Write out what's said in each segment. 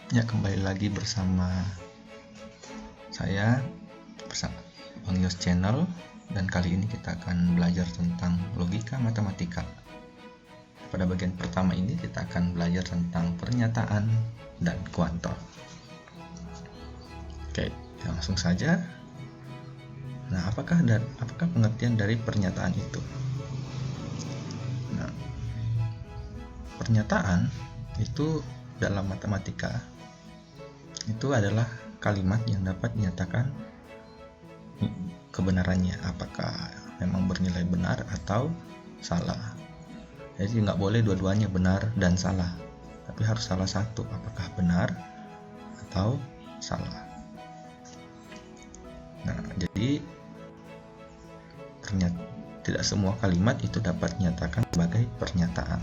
Ya, kembali lagi bersama saya, bersama Bang Yos Channel, dan kali ini kita akan belajar tentang logika matematika. Pada bagian pertama ini kita akan belajar tentang pernyataan dan kuantor. Oke, langsung saja. Nah, apakah pengertian dari pernyataan itu? Nah, pernyataan itu dalam matematika itu adalah kalimat yang dapat dinyatakan kebenarannya, apakah memang bernilai benar atau salah. Jadi nggak boleh dua-duanya benar dan salah, tapi harus salah satu, apakah benar atau salah. Nah, jadi tidak semua kalimat itu dapat dinyatakan sebagai pernyataan.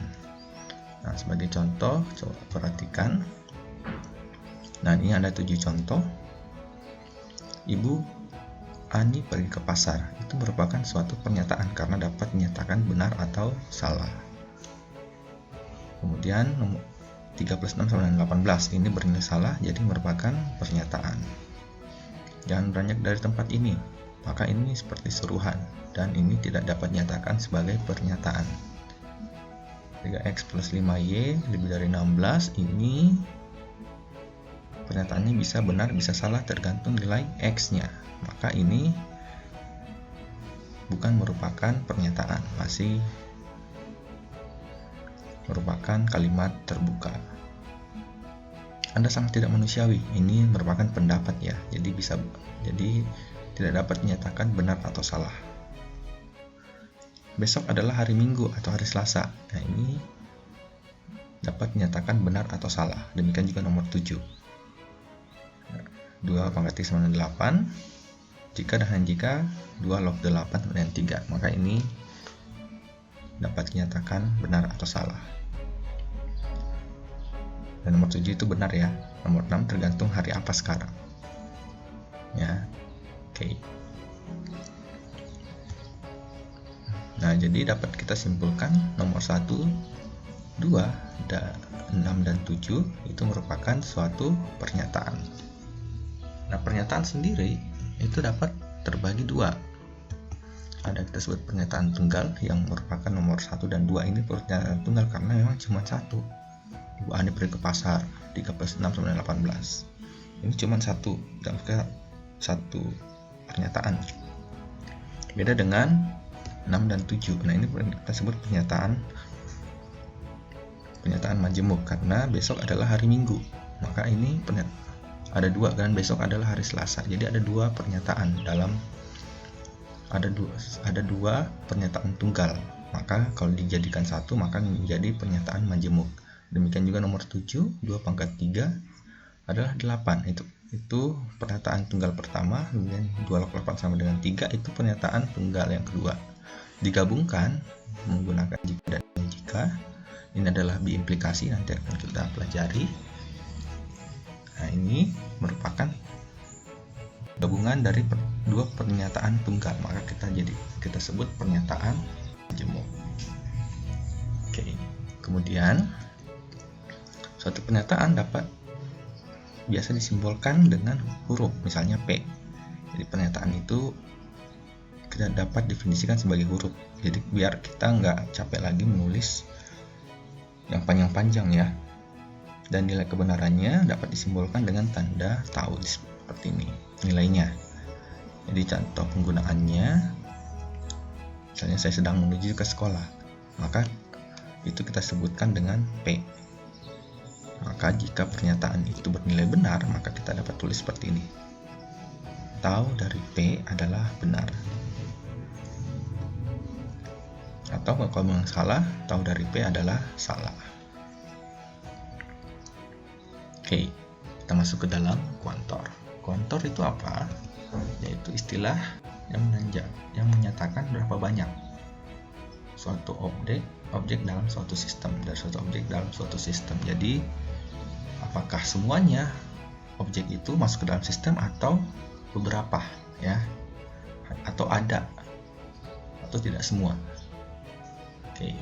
Nah, sebagai contoh, coba perhatikan. Nah, ini ada 7 contoh. Ibu Ani pergi ke pasar. Itu merupakan suatu pernyataan karena dapat dinyatakan benar atau salah. Kemudian nomor 3 plus 6 sama dengan 18. Ini bernilai salah, jadi merupakan pernyataan. Jangan beranjak dari tempat ini. Maka ini seperti suruhan, dan ini tidak dapat dinyatakan sebagai pernyataan. 3x plus 5y lebih dari 16. Ini pernyataannya bisa benar, bisa salah tergantung nilai x-nya. Maka ini bukan merupakan pernyataan, masih merupakan kalimat terbuka. Anda sangat tidak manusiawi. Ini merupakan pendapat ya. Jadi tidak dapat dinyatakan benar atau salah. Besok adalah hari Minggu atau hari Selasa. Nah, ini dapat dinyatakan benar atau salah. Demikian juga nomor 7. 2 pangkat 3 sama dengan 8. Jika dan hanya jika 2 log 8 sama dengan 3, maka ini dapat dinyatakan benar atau salah. Dan nomor 7 itu benar ya. Nomor 6 tergantung hari apa sekarang. Ya. Oke. Nah, jadi dapat kita simpulkan nomor 1, 2, 6 dan 7 itu merupakan suatu pernyataan. Nah, pernyataan sendiri itu dapat terbagi dua. Ada kita sebut pernyataan tunggal yang merupakan nomor 1 dan 2. Ini pernyataan tunggal karena memang cuma satu. Ibu Ani pergi ke pasar, 3 plus 6 sama dengan 18. Ini cuma satu, dan satu pernyataan. Beda dengan 6 dan 7. Nah, ini kita sebut pernyataan majemuk karena besok adalah hari Minggu. Maka ini ada dua kan, besok adalah hari Selasa. Jadi ada dua pernyataan ada dua pernyataan tunggal. Maka kalau dijadikan satu maka menjadi pernyataan majemuk. Demikian juga nomor 7, 2 pangkat 3 adalah 8. Itu pernyataan tunggal pertama. Kemudian 2 log 8 sama dengan 3 itu pernyataan tunggal yang kedua. Digabungkan menggunakan jika dan jika. Ini adalah biimplikasi, nanti akan kita pelajari. Nah, ini merupakan gabungan dari dua pernyataan tunggal, maka kita sebut pernyataan majemuk. Oke. Kemudian suatu pernyataan biasa disimbolkan dengan huruf, misalnya P. Jadi pernyataan itu kita dapat definisikan sebagai huruf. Jadi biar kita nggak capek lagi menulis yang panjang-panjang ya. Dan nilai kebenarannya dapat disimbolkan dengan tanda tahu seperti ini nilainya. Jadi contoh penggunaannya, misalnya saya sedang menuju ke sekolah, maka itu kita sebutkan dengan P. Maka jika pernyataan itu bernilai benar, maka kita dapat tulis seperti ini. Tahu dari P adalah benar. Atau kalau memang salah, tahu dari P adalah salah. Oke, kita masuk ke dalam kuantor. Kuantor itu apa? Yaitu istilah yang menyatakan berapa banyak suatu objek dalam suatu sistem, dari suatu objek dalam suatu sistem. Jadi, apakah semuanya objek itu masuk ke dalam sistem atau beberapa ya? Atau ada atau tidak semua. Oke.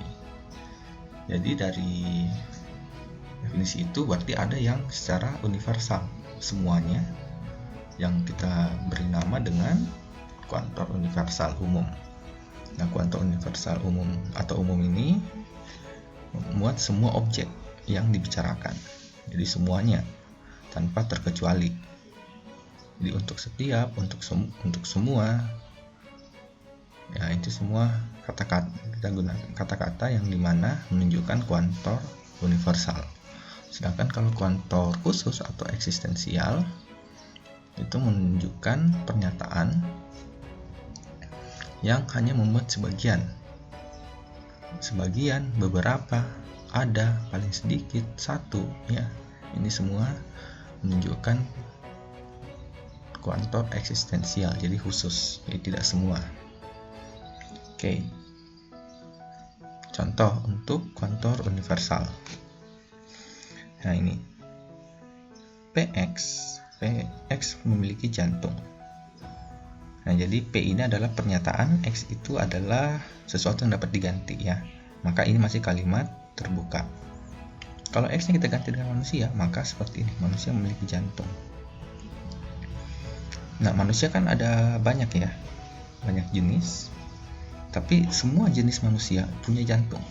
Jadi dari Definisi itu berarti ada yang secara universal, semuanya yang kita beri nama dengan kuantor universal umum. Nah, kuantor universal umum atau umum ini memuat semua objek yang dibicarakan, jadi semuanya tanpa terkecuali. Jadi untuk setiap, untuk semua, ya itu semua kata-kata, kita gunakan kata-kata yang dimana menunjukkan kuantor universal. Sedangkan kalau kuantor khusus atau eksistensial itu menunjukkan pernyataan yang hanya memuat sebagian, beberapa, ada, paling sedikit, satu, ya. Ini semua menunjukkan kuantor eksistensial, jadi khusus, jadi tidak semua. Oke. Contoh untuk kuantor universal. Nah, ini PX memiliki jantung. Nah, jadi P ini adalah pernyataan, X itu adalah sesuatu yang dapat diganti, ya. Maka ini masih kalimat terbuka. Kalau X-nya kita ganti dengan manusia, maka seperti ini, manusia memiliki jantung. Nah, manusia kan ada banyak, ya, banyak jenis, tapi semua jenis manusia punya jantung.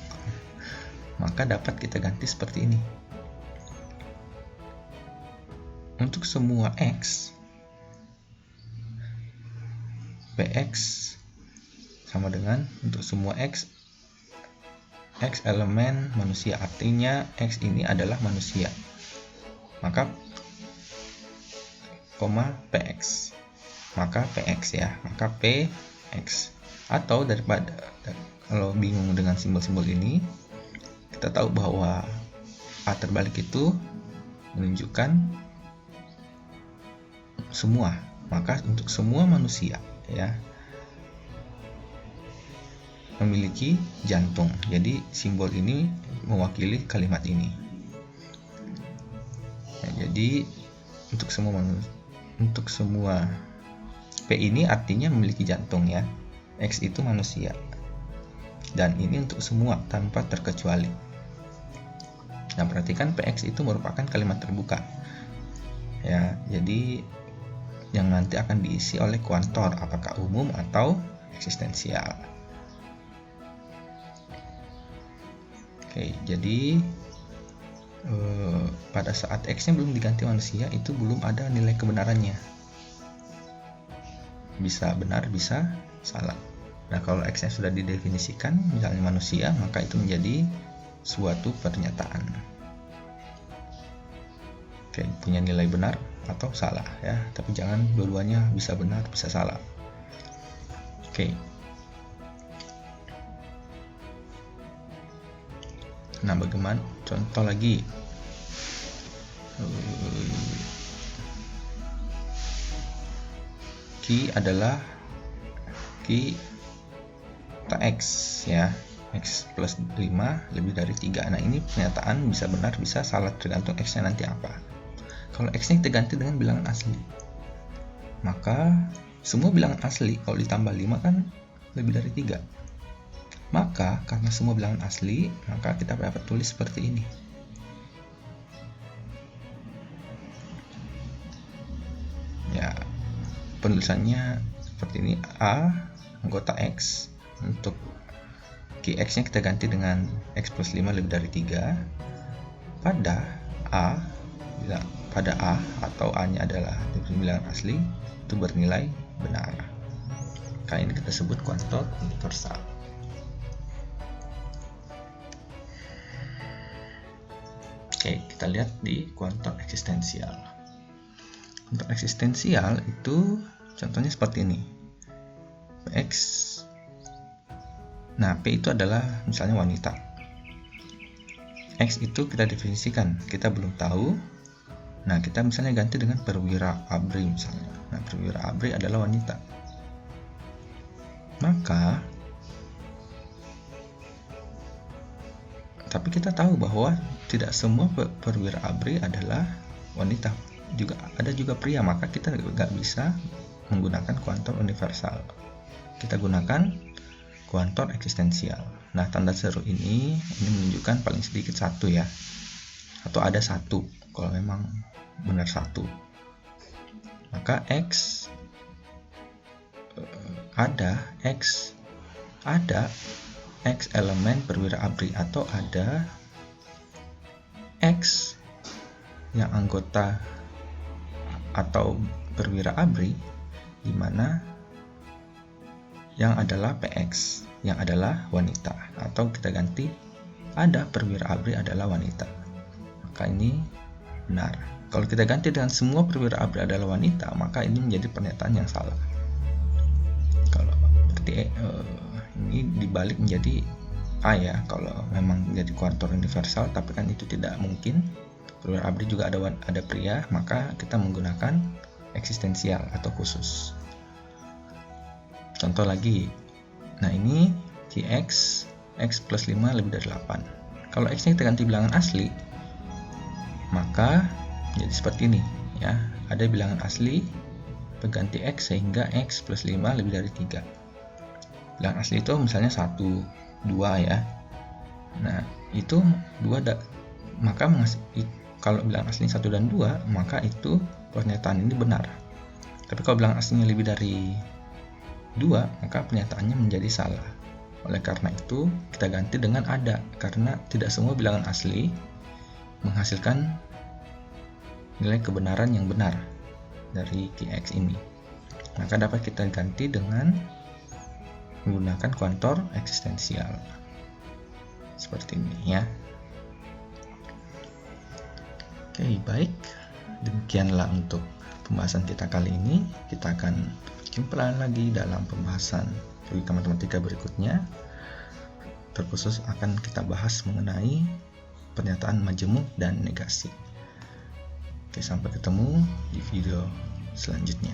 Maka dapat kita ganti seperti ini. Untuk semua X, PX sama dengan untuk semua X elemen manusia, artinya X ini adalah manusia. Maka PX. Maka PX, ya. Maka PX. Atau daripada kalau bingung dengan simbol-simbol ini, kita tahu bahwa A terbalik itu menunjukkan semua. Maka untuk semua manusia, ya, memiliki jantung. Jadi simbol ini mewakili kalimat ini. Nah, jadi untuk semua P ini artinya memiliki jantung, ya. X itu manusia. Dan ini untuk semua tanpa terkecuali. Nah, perhatikan PX itu merupakan kalimat terbuka. Ya, jadi yang nanti akan diisi oleh kuantor, apakah umum atau eksistensial. Oke, jadi pada saat X-nya belum diganti manusia, itu belum ada nilai kebenarannya. Bisa benar, bisa salah. Nah, kalau X-nya sudah didefinisikan, misalnya manusia, maka itu menjadi suatu pernyataan. Oke, punya nilai benar atau salah, ya. Tapi jangan dua-duanya bisa benar, bisa salah. Oke. Nah, bagaimana contoh lagi? Q adalah kita X, ya. X plus 5 lebih dari 3. Nah, ini pernyataan bisa benar, bisa salah, tergantung X-nya nanti apa. Kalau X-nya kita ganti dengan bilangan asli, maka semua bilangan asli kalau ditambah 5 kan lebih dari 3. Maka karena semua bilangan asli, maka kita dapat tulis seperti ini. Ya, penulisannya seperti ini. A anggota X, untuk X-nya kita ganti dengan X plus 5 lebih dari 3. Pada A atau A-nya adalah bilangan asli, itu bernilai benar. Kali ini kita sebut kuantor universal. Oke, kita lihat di kuantor eksistensial. Kuantor eksistensial itu contohnya seperti ini. X. Nah, P itu adalah misalnya wanita. X itu kita definisikan, kita belum tahu. Nah, kita misalnya ganti dengan perwira ABRI misalnya. Nah, perwira ABRI adalah wanita. Maka, tapi kita tahu bahwa tidak semua perwira ABRI adalah wanita. Ada juga pria, maka kita nggak bisa menggunakan kuantor universal. Kita gunakan kuantor eksistensial. Nah, tanda seru ini menunjukkan paling sedikit 1, ya. atau ada satu. Kalau memang benar satu, maka X ada X elemen perwira ABRI, atau ada X yang anggota atau perwira ABRI, di mana yang adalah PX, yang adalah wanita, atau kita ganti ada perwira ABRI adalah wanita. Maka ini benar. Kalau kita ganti dengan semua perwira ABRI adalah wanita, maka ini menjadi pernyataan yang salah. Kalau berarti ini dibalik menjadi A ya, kalau memang menjadi kuantor universal, tapi kan itu tidak mungkin. Perwira ABRI juga ada pria, maka kita menggunakan eksistensial atau khusus. Contoh lagi, nah ini X plus 5 lebih dari 8. Kalau X nya kita ganti bilangan asli, maka jadi seperti ini ya, ada bilangan asli pengganti X sehingga X plus 5 lebih dari 3. Bilangan asli itu misalnya 1, 2 ya. Nah itu 2 maka kalau bilangan asli 1 dan 2, maka itu pernyataan ini benar. Tapi kalau bilangan aslinya lebih dari 2, maka pernyataannya menjadi salah. Oleh karena itu kita ganti dengan ada, karena tidak semua bilangan asli menghasilkan nilai kebenaran yang benar dari X ini. Maka dapat kita ganti dengan menggunakan kuantor eksistensial seperti ini ya. Oke, baik, demikianlah untuk pembahasan kita kali ini. Kita akan jumpa lagi dalam pembahasan logika matematika berikutnya. Terkhusus akan kita bahas mengenai pernyataan majemuk dan negasi. Oke, sampai ketemu di video selanjutnya.